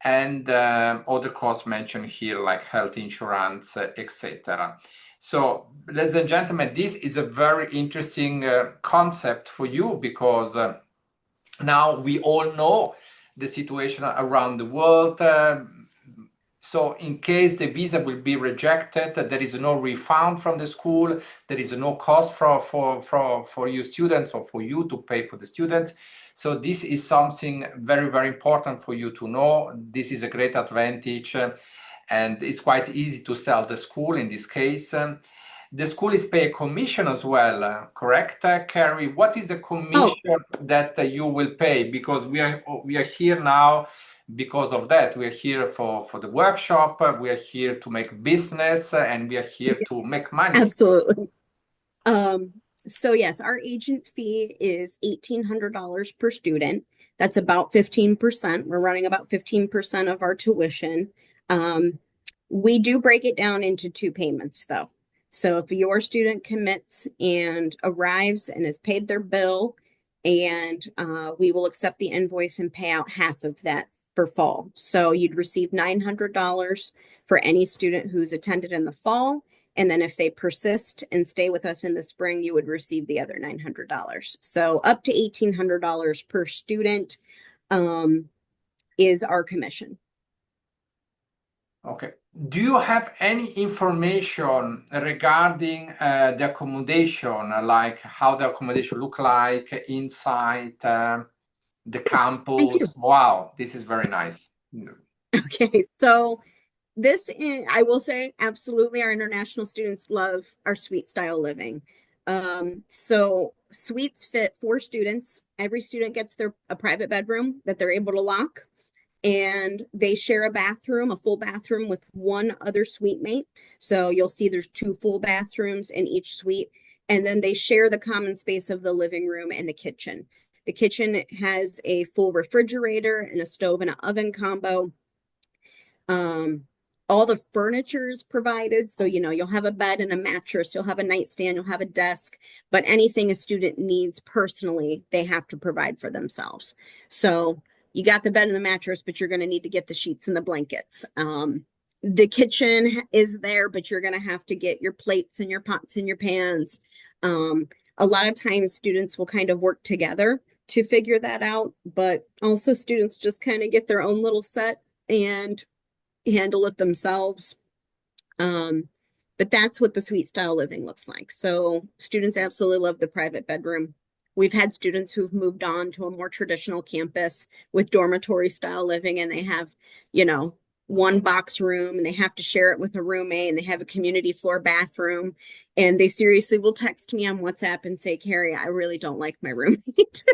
And other costs mentioned here, like health insurance, etc. So, ladies and gentlemen, this is a very interesting concept for you because now we all know the situation around the world. So in case the visa will be rejected, there is no refund from the school, there is no cost for you students or for you to pay for the students. So this is something very, very important for you to know. This is a great advantage and it's quite easy to sell the school in this case. The school is pay a commission as well, correct, Carrie? What is the commission that you will pay? Because we are here now because of that. We are here for the workshop, we are here to make business, and we are here to make money. Absolutely. So yes, our agent fee is $1,800 per student. That's about 15%. We're running about 15% of our tuition. We do break it down into two payments though. So if your student commits and arrives and has paid their bill, and we will accept the invoice and pay out half of that for fall. So you'd receive $900 for any student who's attended in the fall. And then if they persist and stay with us in the spring, you would receive the other $900. So up to $1,800 per student is our commission. Okay. Do you have any information regarding the accommodation, like how the accommodation look like inside the Yes, I do. campus? Wow, this is very nice. Okay, so I will say, absolutely, our international students love our suite style living. So suites fit 4 students. Every student gets a private bedroom that they're able to lock, and they share a bathroom, a full bathroom with one other suite mate. So you'll see there's 2 full bathrooms in each suite, and then they share the common space of the living room and the kitchen. The kitchen has a full refrigerator and a stove and an oven combo. All the furniture is provided. So, you'll have a bed and a mattress, you'll have a nightstand, you'll have a desk, but anything a student needs personally, they have to provide for themselves. So you got the bed and the mattress, but you're going to need to get the sheets and the blankets. The kitchen is there, but you're going to have to get your plates and your pots and your pans. A lot of times students will kind of work together to figure that out, but also students just kind of get their own little set and handle it themselves. But that's what the suite style living looks like. So students absolutely love the private bedroom. We've had students who've moved on to a more traditional campus with dormitory style living, and they have, one box room, and they have to share it with a roommate, and they have a community floor bathroom, and they seriously will text me on WhatsApp and say, Carrie, I really don't like my roommate.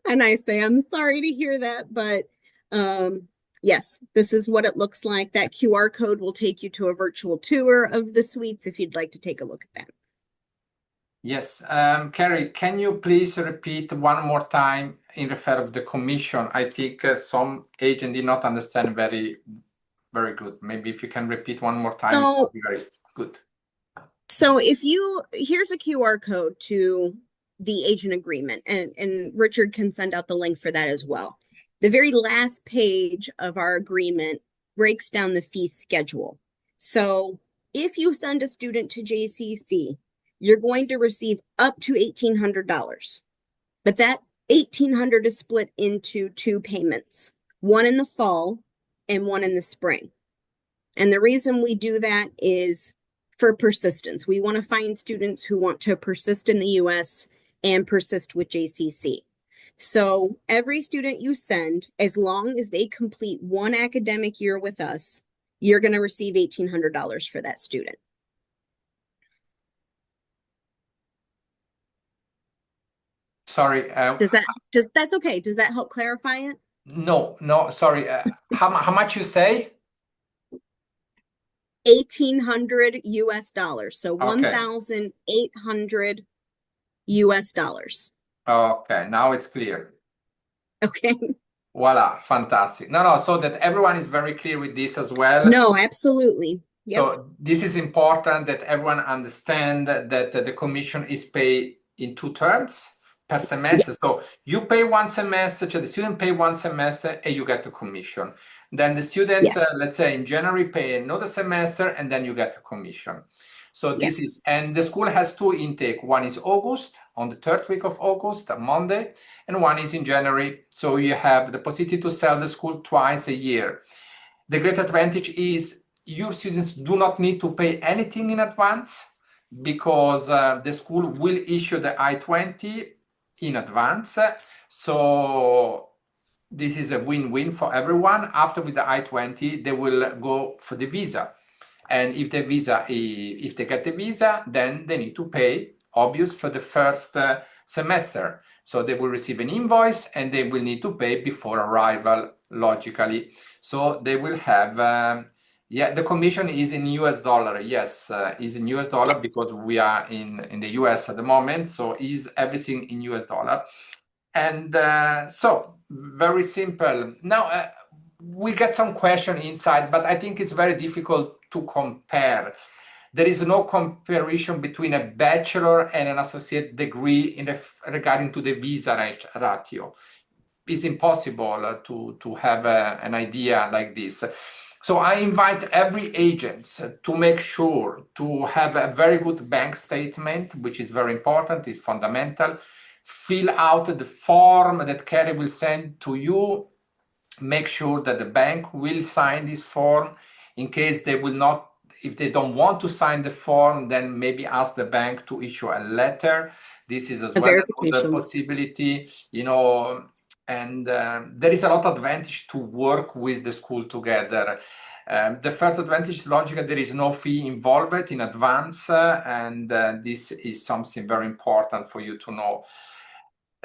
And I say, I'm sorry to hear that, but yes, this is what it looks like. That QR code will take you to a virtual tour of the suites if you'd like to take a look at that. Yes, Carrie, can you please repeat one more time in refer of the commission? I think some agent did not understand very, very good. Maybe if you can repeat one more time, it would be very good. So here's a QR code to the agent agreement, and Richard can send out the link for that as well. The very last page of our agreement breaks down the fee schedule. So if you send a student to JCC, you're going to receive up to $1,800. But that $1,800 is split into 2 payments, one in the fall and one in the spring. And the reason we do that is for persistence. We want to find students who want to persist in the US and persist with JCC. So every student you send, as long as they complete 1 academic year with us, you're going to receive $1,800 for that student. Sorry. That's okay. Does that help clarify it? No, sorry. How much you say? $1,800 US. So Okay. 1,800 US. Okay, now it's clear. Okay. Voila, fantastic. No, so that everyone is very clear with this as well. No, absolutely. Yep. So this is important that everyone understand that the commission is paid in 2 terms per semester. Yes. So you pay 1 semester, so the student pay 1 semester and you get the commission. Then the students, Yes. let's say in January, pay another semester and then you get the commission. So this Yes. is, and the school has 2 intake. One is August, on the 3rd week of August, Monday, and one is in January. So you have the possibility to sell the school twice a year. The great advantage is your students do not need to pay anything in advance because the school will issue the I-20 in advance. So this is a win-win for everyone. After with the I-20, they will go for the visa. And if they get the visa, then they need to pay, obvious, for the first semester. So they will receive an invoice and they will need to pay before arrival, logically. So they will have, the commission is in US dollar. Yes, is in US dollar. Yes. Because we are in the US at the moment. So is everything in US dollar. And so very simple. Now, we get some question inside, but I think it's very difficult to compare. There is no comparison between a bachelor and an associate degree regarding to the visa ratio. It's impossible to have an idea like this. So I invite every agent to make sure to have a very good bank statement, which is very important, is fundamental. Fill out the form that Kerry will send to you. Make sure that the bank will sign this form. In case they will not, if they don't want to sign the form, then maybe ask the bank to issue a letter. This is as A well another verification. possibility, and there is a lot of advantage to work with the school together. The first advantage is logical, there is no fee involved in advance, and this is something very important for you to know.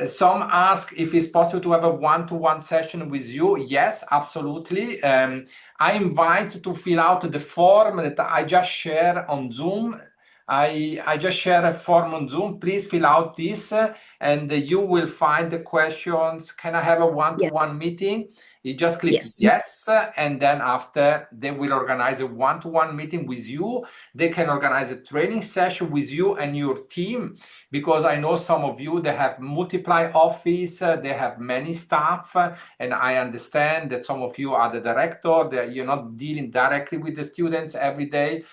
Some ask if it's possible to have a one-to-one session with you. Yes, absolutely. I invite to fill out the form that I just share on Zoom. I just share a form on Zoom. Please fill out this, and you will find the questions. Can I have a Yes. one-to-one meeting? You just click Yes. yes, and then after they will organize a one-to-one meeting with you. They can organize a training session with you and your team, because I know some of you, they have multiply office, they have many staff, and I understand that some of you are the director, that you're not dealing directly with the students every day.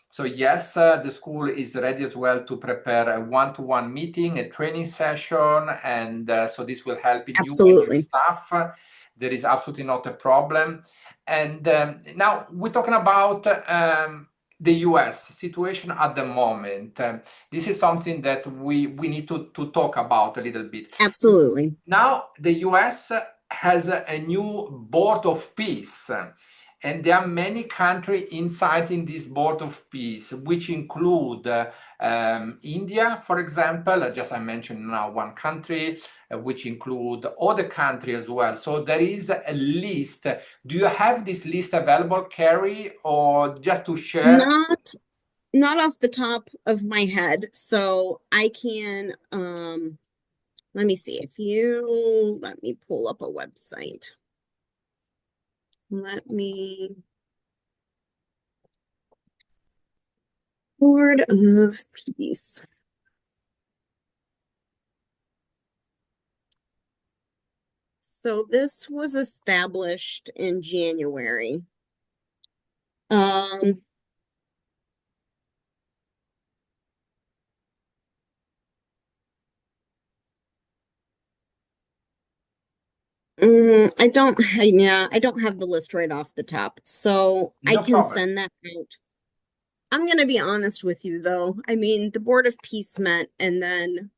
So yes, the school is ready as well to prepare a one-to-one meeting, a training session, and so this will help you and your Absolutely. staff. There is absolutely not a problem. And now we're talking about the US situation at the moment. This is something that we need to talk about a little bit. Absolutely. Now, the US has a new board of peace, and there are many countries inside in this board of peace, which include India, for example. Just I mentioned now one country, which include other countries as well. So there is a list. Do you have this list available, Carrie, or just to share? Not not off the top of my head, so I can let me see if you let me pull up a website. Let me Board of Peace. So this was established in January. Um, I don't have the list right off the top, so I No can problem. send that out. I'm gonna be honest with you though. I mean, the Board of Peace met, and then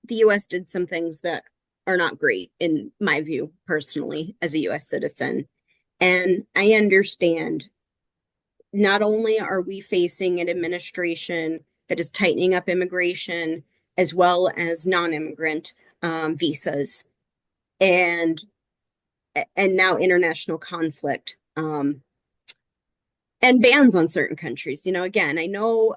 the US did some things that are not great in my view, personally, as a US citizen. And I understand not only are we facing an administration that is tightening up immigration as well as non-immigrant visas, and now international conflict, and bans on certain countries. Again, I know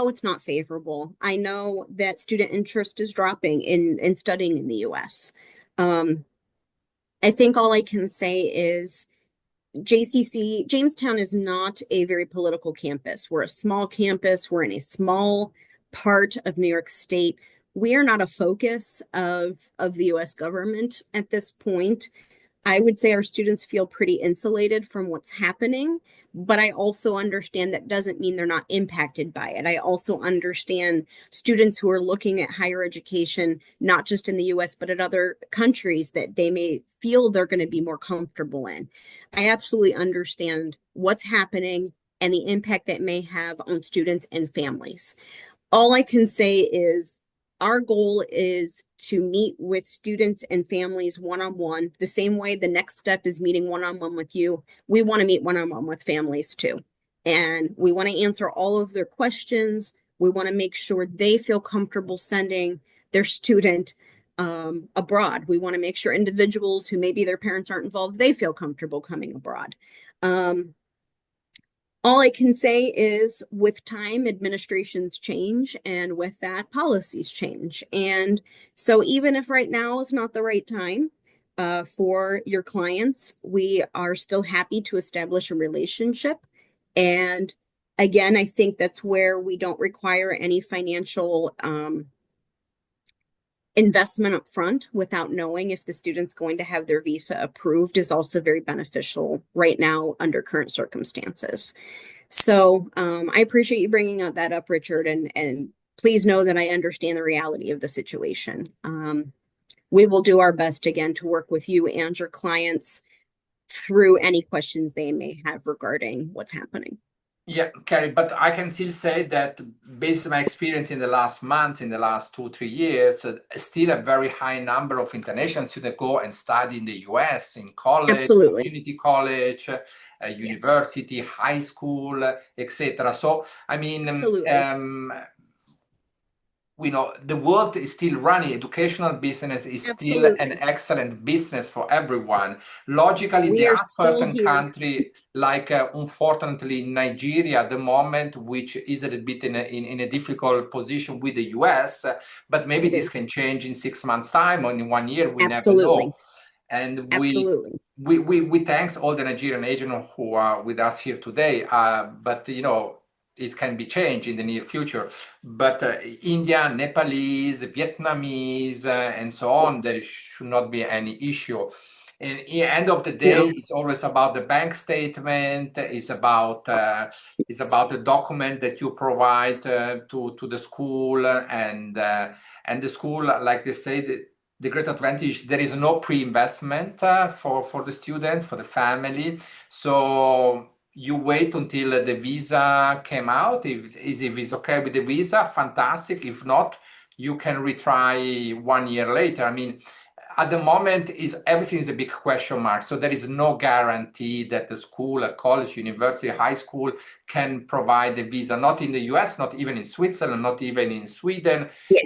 it's not favorable. I know that student interest is dropping in studying in the US. Um, I think all I can say is JCC, Jamestown is not a very political campus. We're a small campus. We're in a small part of New York State. We are not a focus of the US government at this point. I would say our students feel pretty insulated from what's happening, but I also understand that doesn't mean they're not impacted by it. I also understand students who are looking at higher education, not just in the US, but at other countries that they may feel they're going to be more comfortable in. I absolutely understand what's happening and the impact that may have on students and families. All I can say is our goal is to meet with students and families one-on-one, the same way the next step is meeting one-on-one with you. We want to meet one-on-one with families too. And we want to answer all of their questions. We want to make sure they feel comfortable sending their student abroad. We want to make sure individuals who maybe their parents aren't involved, they feel comfortable coming abroad. All I can say is with time, administrations change, and with that, policies change. And so, even if right now is not the right time, for your clients. We are still happy to establish a relationship. And again, I think that's where we don't require any financial investment up front without knowing if the student's going to have their visa approved is also very beneficial right now under current circumstances. So I appreciate you bringing that up, Richard, and please know that I understand the reality of the situation. We will do our best again to work with you and your clients through any questions they may have regarding what's happening. Yeah, Carrie, but I can still say that based on my experience in the last months, in the last 2, 3 years, still a very high number of international students go and study in the US, in college, Absolutely. community college, Yes. university, high school, etc. So, I mean, Absolutely. we know the world is still running. Educational business is still an Absolutely. excellent business for everyone. Logically, We there are are still certain here. countries like, unfortunately, Nigeria at the moment, which is a bit in a difficult position with the US, but maybe It this is. can change in 6 months' time or in one year. We never know. Absolutely. And Absolutely. we thanks all the Nigerian agents who are with us here today. But it can be changed in the near future. But India, Nepalese, Vietnamese, and so on, Yes. there should not be any issue. And at the end of the day, No. it's always about the bank statement. It's about the document that you provide to the school, and the school, like they say, the great advantage, there is no pre-investment for the student, for the family. So you wait until the visa came out. If it's okay with the visa, fantastic. If not, you can retry 1 year later. I mean, at the moment, everything is a big question mark. So there is no guarantee that the school, a college, university, high school can provide the visa. Not in the US, not even in Switzerland, not even in Sweden, Yeah.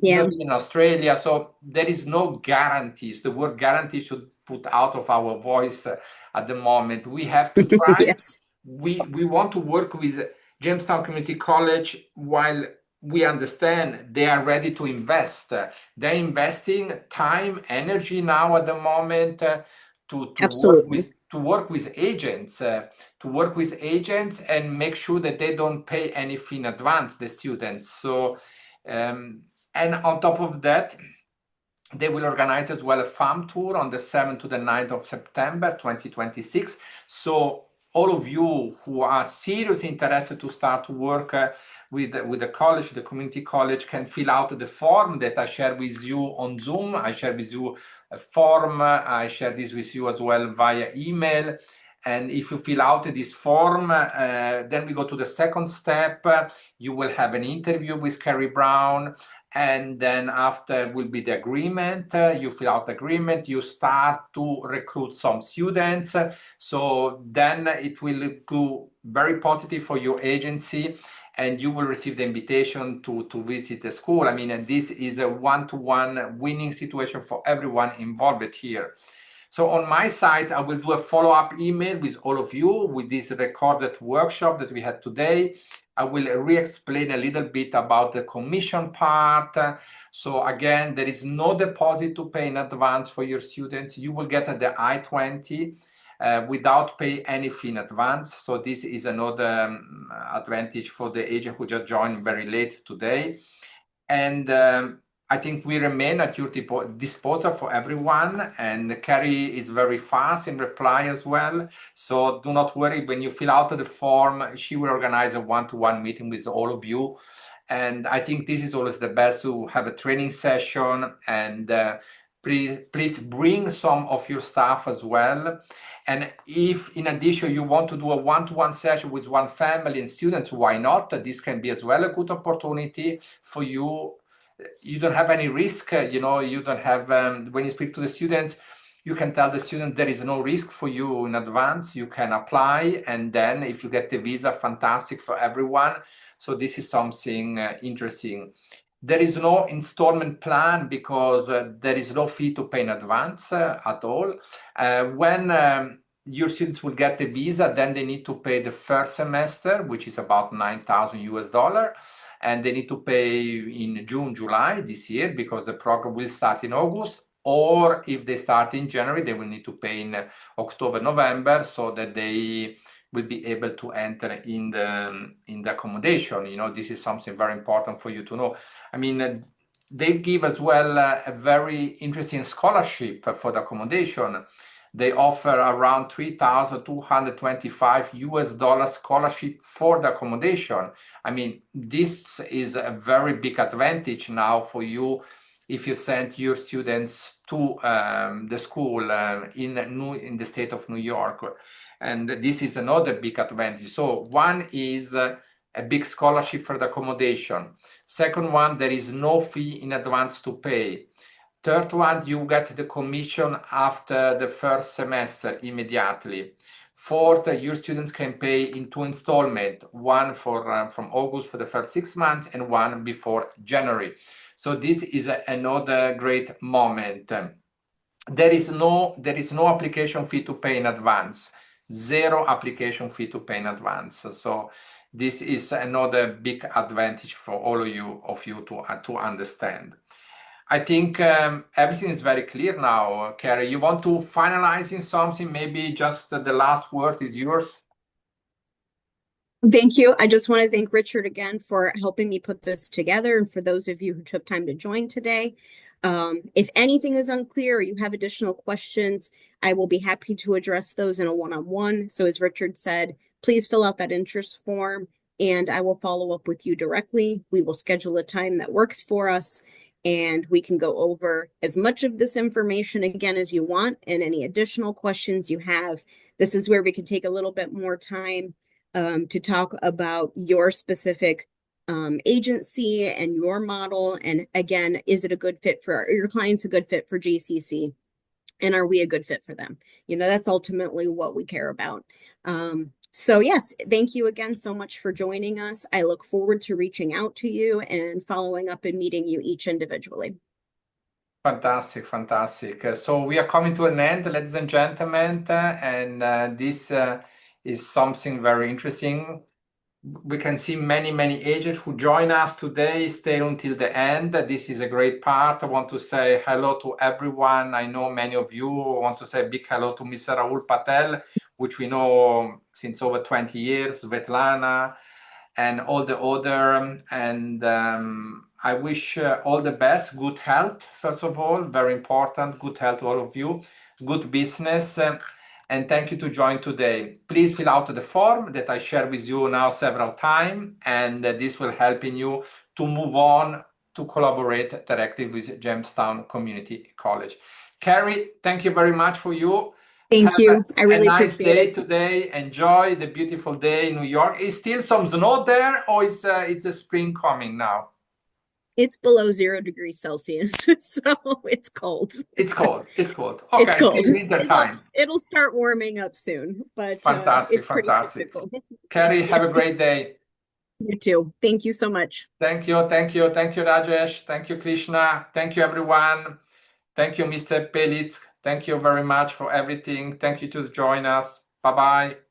Yeah. not even in Australia. So there is no guarantees. The word guarantee should put out of our voice at the moment. We have to try. Yes. We want to work with Jamestown Community College while we understand they are ready to invest. They're investing time, energy now at the moment Absolutely. to work with agents, and make sure that they don't pay any fee in advance, the students. So, and on top of that, they will organize as well a farm tour on the 7th to the 9th of September 2026. So all of you who are seriously interested to start to work with the college, the community college, can fill out the form that I share with you on Zoom. I share with you a form. I share this with you as well via email. And if you fill out this form, then we go to the second step. You will have an interview with Carrie Brown. And then after will be the agreement. You fill out the agreement. You start to recruit some students. So then it will go very positive for your agency, and you will receive the invitation to visit the school. I mean, and this is a one-to-one winning situation for everyone involved here. So on my side, I will do a follow-up email with all of you with this recorded workshop that we had today. I will re-explain a little bit about the commission part. So again, there is no deposit to pay in advance for your students. You will get the I-20 without pay any fee in advance. So this is another advantage for the agent who just joined very late today. And I think we remain at your disposal for everyone. And Carrie is very fast in reply as well. So do not worry, when you fill out the form, she will organize a one-to-one meeting with all of you. And I think this is always the best, to have a training session. And please bring some of your staff as well. And if in addition you want to do a one-to-one session with one family and students, why not? This can be as well a good opportunity for you. You don't have any risk, you don't have, when you speak to the students, you can tell the student there is no risk for you in advance. You can apply, and then if you get the visa, fantastic for everyone. So this is something interesting. There is no installment plan because there is no fee to pay in advance at all. When your students will get the visa, then they need to pay the first semester, which is about 9,000 US dollar. And they need to pay in June, July this year, because the program will start in August. or if they start in January, they will need to pay in October, November, so that they will be able to enter in the accommodation. This is something very important for you to know. I mean, they give as well a very interesting scholarship for the accommodation. They offer around $3,225 scholarship for the accommodation. I mean, this is a very big advantage now for you if you send your students to the school in the state of New York. And this is another big advantage. So one is a big scholarship for the accommodation. Second one, there is no fee in advance to pay. Third one, you get the commission after the first semester immediately. Fourth, your students can pay in 2 installments, one from August for the first 6 months and one before January. So this is another great moment. There is no application fee to pay in advance. Zero application fee to pay in advance. So this is another big advantage for all of you to understand. I think everything is very clear now. Carrie, you want to finalize in something? Maybe just the last word is yours. Thank you. I just want to thank Richard again for helping me put this together, and for those of you who took time to join today. If anything is unclear or you have additional questions, I will be happy to address those in a one-on-one. So as Richard said, please fill out that interest form and I will follow up with you directly. We will schedule a time that works for us, and we can go over as much of this information again as you want, and any additional questions you have. This is where we can take a little bit more time to talk about your specific agency and your model. And again, is it a good fit for your clients, a good fit for JCC? And are we a good fit for them? That's ultimately what we care about. So yes, thank you again so much for joining us. I look forward to reaching out to you and following up and meeting you each individually. Fantastic, fantastic. So we are coming to an end, ladies and gentlemen, and this is something very interesting. We can see many agents who join us today, stay until the end. This is a great part. I want to say hello to everyone. I know many of you. I want to say a big hello to Mr. Rahul Patel, which we know since over 20 years, Svetlana, and all the other. And I wish all the best, good health, first of all, very important, good health to all of you, good business. And thank you to join today. Please fill out the form that I share with you now several times, and this will help in you to move on to collaborate directly with Jamestown Community College. Carrie, thank you very much for you. Thank you. I really nice appreciate day it. today. Enjoy the beautiful day in New York. Is still some snow there, or is the spring coming now? It's below 0 degrees Celsius, so it's cold. It's cold. It's cold. Okay, It's cold. still winter time. It'll start warming up soon, but Fantastic, it's pretty fantastic. typical. Carrie, have a great day. You too. Thank you so much. Thank you, Rajesh. Thank you, Krishna. Thank you, everyone. Thank you, Mr. Pelitz. Thank you very much for everything. Thank you to join us. Bye-bye.